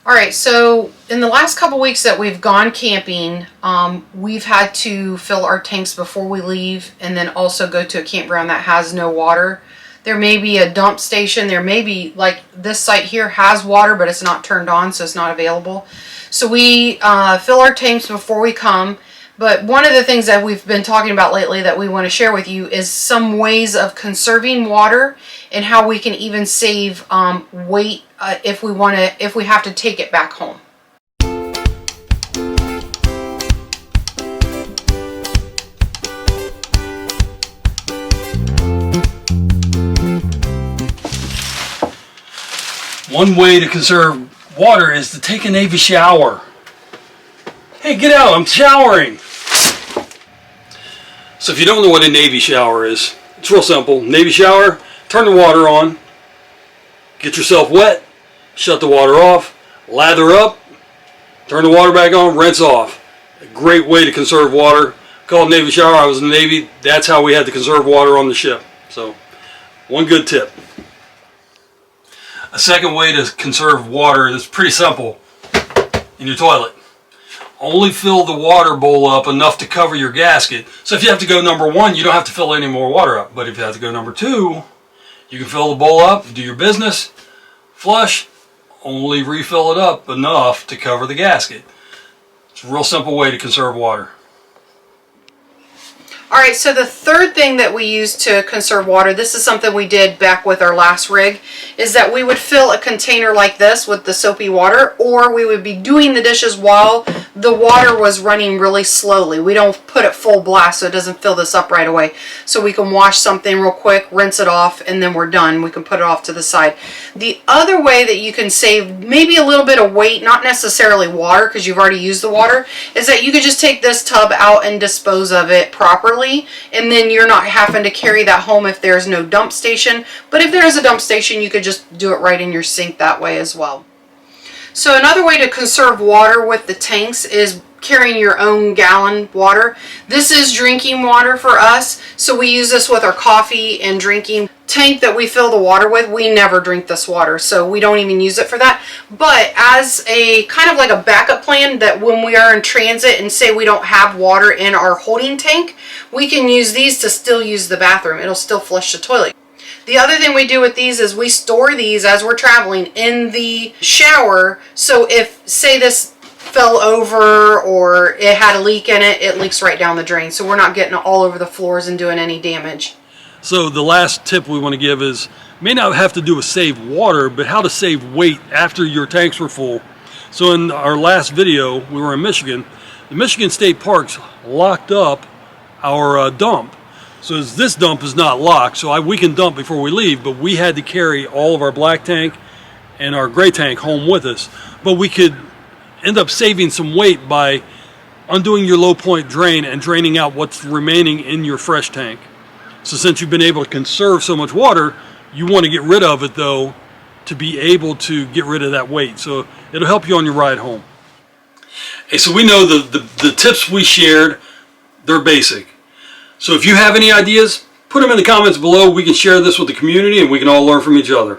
All right, so in the last couple weeks that we've gone camping, we've had to fill our tanks before we leave and then also go to a campground that has no water. There may be a dump station. There may be, like this site here has water, but it's not turned on, so it's not available. So we fill our tanks before we come. But one of the things that we've been talking about lately that we want to share with you is some ways of conserving water and how we can even save weight if we have to take it back home. One way to conserve water is to take a Navy shower. Hey, get out, I'm showering. So if you don't know what a Navy shower is, it's real simple. Navy shower, turn the water on, get yourself wet, shut the water off, lather up, turn the water back on, rinse off. A great way to conserve water. Called Navy shower. I was in the Navy. That's how we had to conserve water on the ship. So, one good tip. A second way to conserve water is pretty simple. In your toilet. Only fill the water bowl up enough to cover your gasket. So if you have to go number one, you don't have to fill any more water up. But if you have to go number two, you can fill the bowl up, do your business, flush, only refill it up enough to cover the gasket. It's a real simple way to conserve water. All right, so the third thing that we use to conserve water, this is something we did back with our last rig, is that we would fill a container like this with the soapy water, or we would be doing the dishes while the water was running really slowly. We don't put it full blast so it doesn't fill this up right away. So we can wash something real quick, rinse it off, and then we're done. We can put it off to the side. The other way that you can save maybe a little bit of weight, not necessarily water because you've already used the water, is that you could just take this tub out and dispose of it properly. And then you're not having to carry that home if there's no dump station. But if there is a dump station, you could just do it right in your sink that way as well. So another way to conserve water with the tanks is carrying your own gallon water. This is drinking water for us, so we use this with our coffee and drinking. Tank that we fill the water with, we never drink this water, so we don't even use it for that. But as a kind of like a backup plan, that when we are in transit and say we don't have water in our holding tank, we can use these to still use the bathroom. It'll still flush the toilet. The other thing we do with these is we store these as we're traveling in the shower, so if, say this fell over or it had a leak in it, it leaks right down the drain, so we're not getting it all over the floors and doing any damage. So the last tip we want to give is, may not have to do with save water, but how to save weight after your tanks were full. So in our last video, we were in Michigan. The Michigan State Parks locked up our dump. So this dump is not locked, so we can dump before we leave, but we had to carry all of our black tank and our gray tank home with us. But we could end up saving some weight by undoing your low point drain and draining out what's remaining in your fresh tank. So since you've been able to conserve so much water, you want to get rid of it though to be able to get rid of that weight. So it'll help you on your ride home. Hey, so we know the tips we shared, they're basic. So if you have any ideas, put them in the comments below. We can share this with the community and we can all learn from each other.